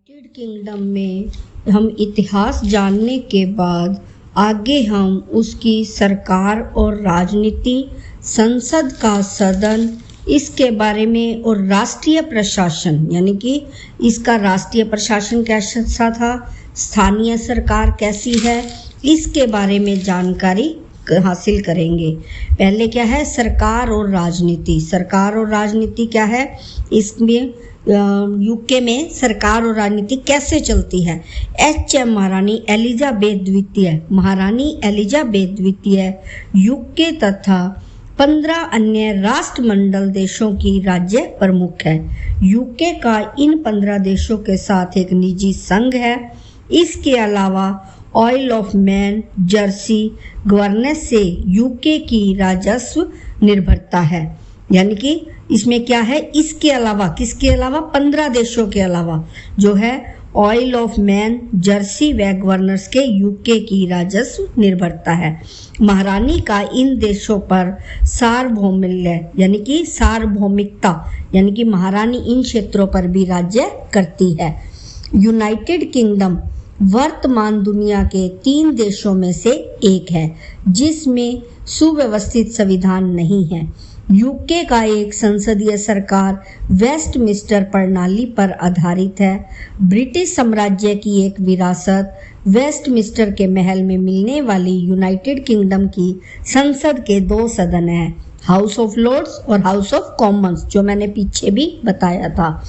United kingdom में हम इतिहास जानने के बाद आगे हम उसकी सरकार और राजनीति, संसद का सदन, इसके बारे में और राष्ट्रीय प्रशासन यानी कि इसका राष्ट्रीय प्रशासन कैसा था, स्थानीय सरकार कैसी है, इसके बारे में जानकारी हासिल करेंगे। पहले क्या है सरकार और राजनीति। सरकार और राजनीति क्या है, इसमें यूके में सरकार और राजनीति कैसे चलती है। एच.एम. महारानी एलिजाबेथ द्वितीय यूके तथा 15 अन्य राष्ट्रमंडल देशों की राज्य प्रमुख है। यूके का इन 15 देशों के साथ एक निजी संघ है। इसके अलावा oil of man Jersey governance से यूके की राजस्व निर्भरता है। यानी कि इसमें क्या है, इसके अलावा किसके अलावा 15 देशों के अलावा जो है ऑयल ऑफ मैन जर्सी व गवर्नर्स के यूके की राजस्व निर्भरता है। महारानी का इन देशों पर सार्वभौमिल्य यानी कि सार्वभौमिकता यानी कि महारानी इन क्षेत्रों पर भी राज्य करती है। यूनाइटेड किंगडम वर्तमान दुनिया के 3 देशों में से एक है जिसमें सुव्यवस्थित संविधान नहीं है। यूके का एक संसदीय सरकार वेस्टमिंस्टर प्रणाली पर आधारित है। ब्रिटिश साम्राज्य की एक विरासत वेस्टमिंस्टर के महल में मिलने वाली यूनाइटेड किंगडम की संसद के 2 सदन हैं, हाउस ऑफ लॉर्ड्स और हाउस ऑफ कॉमन्स, जो मैंने पीछे भी बताया था।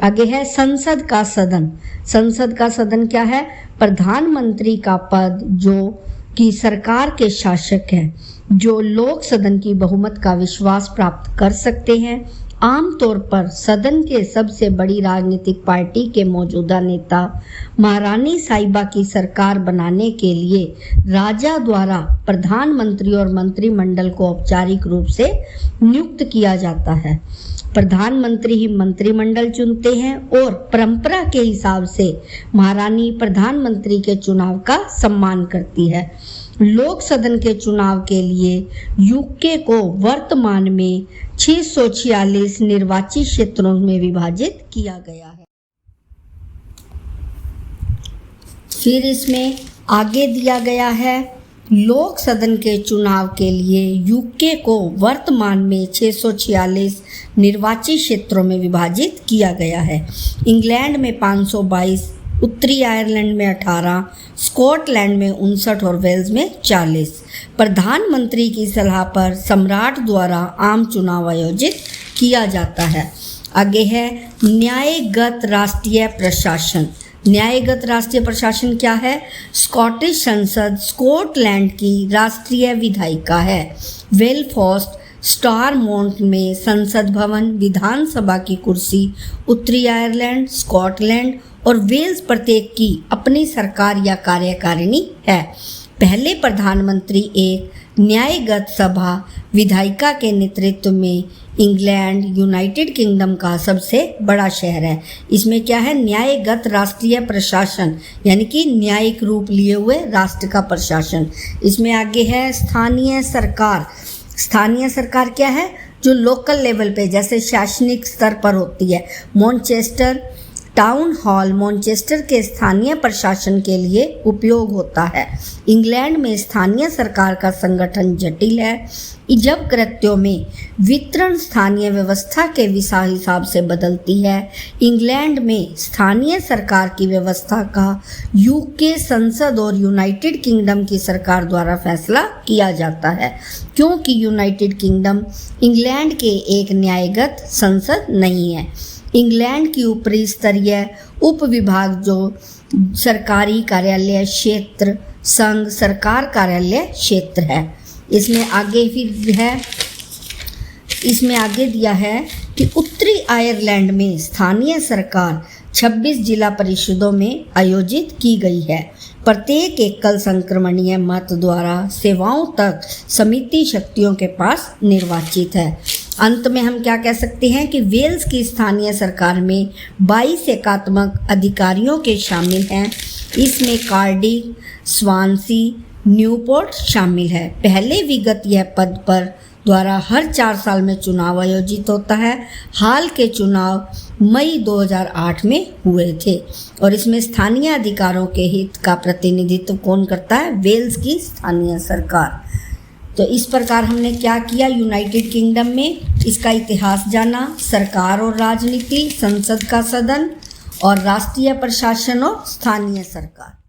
आगे है संसद का सदन। संसद का सदन क्या है, प्रधानमंत्री का पद जो कि सरकार के शासक हैं, जो लोक सदन की बहुमत का विश्वास प्राप्त कर सकते हैं। आमतौर पर सदन के सबसे बड़ी राजनीतिक पार्टी के मौजूदा नेता महारानी साहिबा की सरकार बनाने के लिए राजा द्वारा प्रधानमंत्री और मंत्रिमंडल को औपचारिक रूप से नियुक्त किया जाता है। प्रधानमंत्री ही मंत्रिमंडल चुनते हैं और परंपरा के हिसाब से महारानी प्रधानमंत्री के चुनाव का सम्मान करती है। लोक सदन के चुनाव के लिए यूके को वर्तमान में 646 निर्वाची क्षेत्रों में विभाजित किया गया है। फिर इसमें आगे दिया गया है लोक सदन के चुनाव के लिए यूके को वर्तमान में 646 निर्वाची क्षेत्रों में विभाजित किया गया है। इंग्लैंड में 522, उत्तरी आयरलैंड में 18, स्कॉटलैंड में 59 और वेल्स में 40। प्रधानमंत्री की सलाह पर सम्राट द्वारा आम चुनाव आयोजित किया जाता है। आगे है न्यायगत राष्ट्रीय प्रशासन। न्यायगत राष्ट्रीय प्रशासन क्या है, स्कॉटिश संसद स्कॉटलैंड की राष्ट्रीय विधायिका है। बेलफास्ट स्टारमोंट में संसद भवन, विधानसभा की कुर्सी, उत्तरी आयरलैंड, स्कॉटलैंड और वेल्स प्रत्येक की अपनी सरकार या कार्यकारिणी है। पहले प्रधानमंत्री एक न्यायगत सभा विधायिका के नेतृत्व में इंग्लैंड यूनाइटेड किंगडम का सबसे बड़ा शहर है। इसमें क्या है, न्यायगत राष्ट्रीय प्रशासन यानी कि न्यायिक रूप लिए हुए राष्ट्र का प्रशासन। इसमें आगे है स्थानीय सरकार। स्थानीय सरकार क्या है, जो लोकल लेवल पे जैसे शैक्षणिक स्तर पर होती है। मॉन्चेस्टर टाउन हॉल मॉन्चेस्टर के स्थानीय प्रशासन के लिए उपयोग होता है। इंग्लैंड में स्थानीय सरकार का संगठन जटिल है। जब कृत्यों में वितरण स्थानीय व्यवस्था के हिसाब से बदलती है। इंग्लैंड में स्थानीय सरकार की व्यवस्था का यूके संसद और यूनाइटेड किंगडम की सरकार द्वारा फैसला किया जाता है, क्योंकि यूनाइटेड किंगडम इंग्लैंड के एक न्यायगत संसद नहीं है। इंग्लैंड की ऊपरी स्तरीय उप विभाग जो सरकारी कार्यालय क्षेत्र संघ सरकार कार्यालय क्षेत्र है। इसमें आगे फिर है, इसमें आगे दिया है कि उत्तरी आयरलैंड में स्थानीय सरकार 26 जिला परिषदों में आयोजित की गई है। प्रत्येक एकल संक्रमणीय मत द्वारा सेवाओं तक समिति शक्तियों के पास निर्वाचित है। अंत में हम क्या कह सकते हैं कि वेल्स की स्थानीय सरकार में 22 एकात्मक अधिकारियों के शामिल हैं। इसमें कार्डिफ, स्वानसी, न्यूपोर्ट शामिल है। पहले विगत यह पद पर द्वारा हर 4 साल में चुनाव आयोजित होता है। हाल के चुनाव मई 2008 में हुए थे और इसमें स्थानीय अधिकारों के हित का प्रतिनिधित्व कौन करता है? वेल्स की स्थानीय सरकार। तो इस प्रकार हमने क्या किया यूनाइटेड किंगडम में, इसका इतिहास जाना, सरकार और राजनीति, संसद का सदन और राष्ट्रीय प्रशासन और स्थानीय सरकार।